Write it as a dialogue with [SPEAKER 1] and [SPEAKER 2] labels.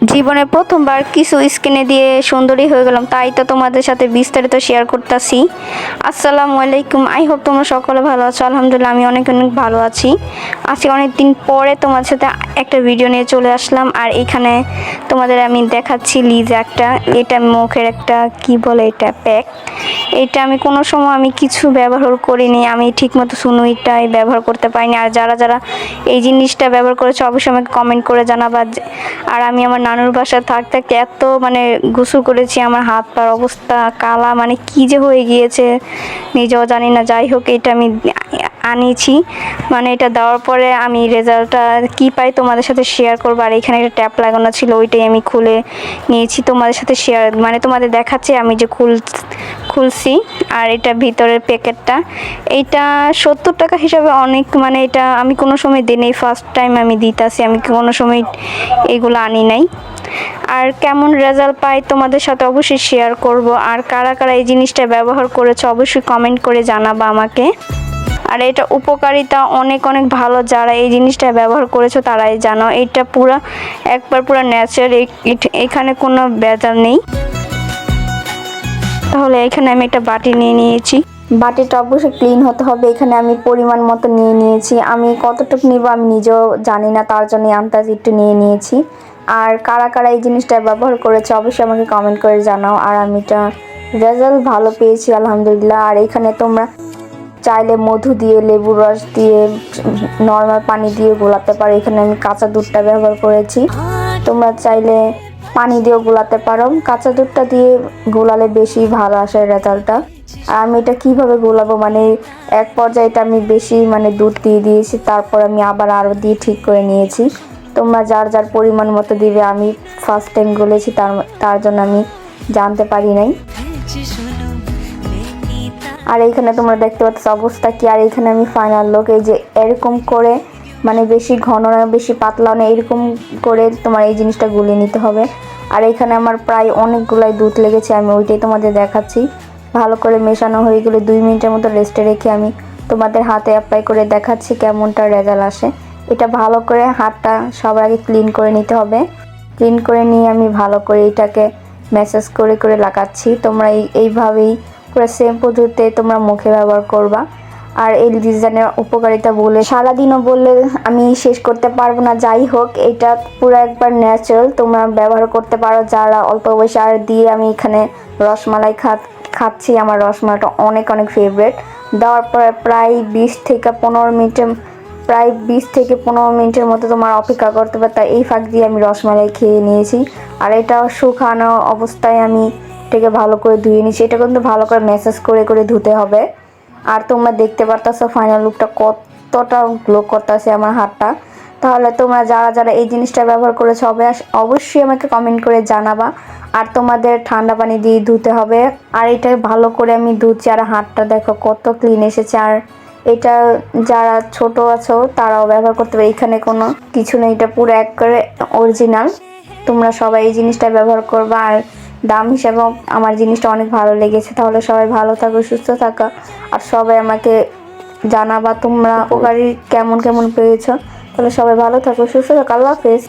[SPEAKER 1] জীবনে প্রথমবার কিছু স্কিনে দিয়ে সুন্দরী হয়ে গেলাম, তাই তো তোমাদের সাথে বিস্তারিত শেয়ার করতেছি। আসসালামু আলাইকুম, আই হোপ তোমরা সকলে ভালো আছো। আলহামদুলিল্লাহ আমি অনেক অনেক ভালো আছি। আজকে অনেক দিন পরে তোমাদের সাথে একটা ভিডিও নিয়ে চলে আসলাম। আর এখানে তোমাদের আমি দেখাচ্ছি লিজা একটা, এটা মুখের একটা কি বলে এটা প্যাক। এটা আমি কোনো সময় আমি কিছু ব্যবহার করিনি, আমি ঠিকমতো সুনুইটাই ব্যবহার করতে পারিনি। আর যারা যারা এই জিনিসটা ব্যবহার করেছে অবশ্যই আমাকে কমেন্ট করে জানাবা। আর আমি আমার নানুর বাসায় থাকতে থাকতে এত গোসল করেছি, আমার হাত পার অবস্থা কালা, কি যে হয়ে গিয়েছে নিজেও জানি না। যাই হোক, এটা আমি আনিয়েছি, এটা দেওয়ার পরে আমি রেজাল্টটা কি পাই তোমাদের সাথে শেয়ার করবো। আর এখানে একটা ট্যাপ লাগানো ছিল, ওইটাই আমি খুলে নিয়েছি তোমাদের সাথে শেয়ার, তোমাদের দেখাচ্ছি আমি যে খুলছি। আর এটা ভিতরের প্যাকেটটা, এইটা 70 টাকা হিসাবে অনেক, এটা আমি কোনো সময় দিই নাই, ফার্স্ট টাইম আমি দিতেছি, আমি কোনো সময় এগুলো আনি নাই। আর কেমন রেজাল্ট পাই তোমাদের সাথে অবশ্যই শেয়ার করব। আর কারা কারা এই জিনিসটা ব্যবহার করেছে অবশ্যই কমেন্ট করে জানাবা আমাকে। আর এটা উপকারিতা অনেক অনেক ভালো, যারা এই জিনিসটা ব্যবহার করেছো তারাই জানো। এটা পুরো ন্যাচারাল, এখানে কোনো ভেজাল নেই। তাহলে এখানে আমি একটা বাটি নিয়ে নিয়েছি, বাটিটা অবশ্যই ক্লিন হতে হবে। এখানে আমি পরিমাণ মতো নিয়ে নিয়েছি, আমি কতটুকু নিব আমি নিজেও জানি না, তার জন্য আন্দাজ একটু নিয়ে নিয়েছি। আর কারা কারা এই জিনিসটা ব্যবহার করেছে অবশ্যই আমাকে কমেন্ট করে জানাও। আর আমি এটা রেজাল্ট ভালো পেয়েছি আলহামদুলিল্লাহ। আর এখানে তোমরা চাইলে মধু দিয়ে, লেবুর রস দিয়ে, নর্মাল পানি দিয়ে গোলাতে পারো। এখানে আমি কাঁচা দুধটা ব্যবহার করেছি, তোমরা চাইলে পানি দিয়েও গোলাতে পারো। কাঁচা দুধটা দিয়ে গোলালে বেশি ভালো আসে রেজাল্টটা। আর আমি এটা কীভাবে গোলাবো, এক পর্যায়ে এটা আমি বেশি দুধ দিয়ে দিয়েছি, তারপর আমি আবার আরও দিয়ে ঠিক করে নিয়েছি। তোমরা যার যার পরিমাণ মতো দিবে, আমি ফার্স্ট টাইম গলেছি, তার জন্য আমি জানতে পারি নাই। আর এইখানে তোমরা দেখতে পাচ্ছ অবস্থা কি। আর এইখানে আমি ফাইনাল লুক, এই যে এরকম করে বেশি ঘন না বেশি পাতলা না, এরকম করে তোমার এই জিনিসটা গুলিয়ে নিতে হবে। আর এখানে আমার প্রায় অনেকগুলাই দুধ লেগেছে, আমি ওইটাই তোমাদের দেখাচ্ছি। ভালো করে মেশানো হয়ে গেলে 2 মিনিটের মতো রেস্টে রেখে আমি তোমাদের হাতে অ্যাপ্লাই করে দেখাচ্ছি কেমনটা রেজাল্ট আসে। এটা ভালো করে হাতটা সবার আগে ক্লিন করে নিতে হবে। ক্লিন করে নিয়ে আমি ভালো করে এটাকে ম্যাসাজ করে করে লাগাচ্ছি। তোমরা এইভাবেই পুরো সেম পদ্ধতিতে তোমরা মুখে ব্যবহার করবা। আর এই ডিজাইনের উপকারিতা বলে সারাদিনও বললে আমি শেষ করতে পারবো না। যাই হোক, এটা পুরো একবার ন্যাচারাল, তোমরা ব্যবহার করতে পারো যারা অল্প বয়সে। আর দিয়ে আমি এখানে রসমালাই খাচ্ছি, আমার রসমালাইটা অনেক অনেক ফেভারিট। দেওয়ার পরে প্রায় 20 থেকে 15 মিনিটের মতো তোমার অপেক্ষা করতে পারো। তাই এই ফাঁক দিয়ে আমি রসমালাই খেয়ে নিয়েছি। আর এটা শুকানো অবস্থায় আমি এটাকে ভালো করে ধুয়ে নিয়েছি। এটা কিন্তু ভালো করে ম্যাসাজ করে করে ধুতে হবে। আর তোমরা দেখতে পারতেছো ফাইনাল লুকটা কতটা গ্লো করতেছে আমার হাতটা। তাহলে তোমরা যারা যারা এই জিনিসটা ব্যবহার করেছো অবশ্যই আমাকে কমেন্ট করে জানাবা। আর তোমাদের ঠান্ডা পানি দিয়ে ধুতে হবে। আর এটা ভালো করে আমি ধুচ্ছি, আর হাতটা দেখো কত ক্লিন এসেছে। আর এটা যারা ছোট আছো তারাও ব্যবহার করতে পারে, এখানে কোনো কিছু নেই, এটা পুরো এক করে অরিজিনাল। তোমরা সবাই এই জিনিসটা ব্যবহার করবা। আর দাম হিসাবেও আমার জিনিসটা অনেক ভালো লেগেছে। তাহলে সবাই ভালো থাকো, সুস্থ থাকো। আর সবাই আমাকে জানাবা তোমরা উপকারী কেমন কেমন পেয়েছো। তাহলে সবাই ভালো থাকো, সুস্থ থাকো। আল্লাহ হাফেজ।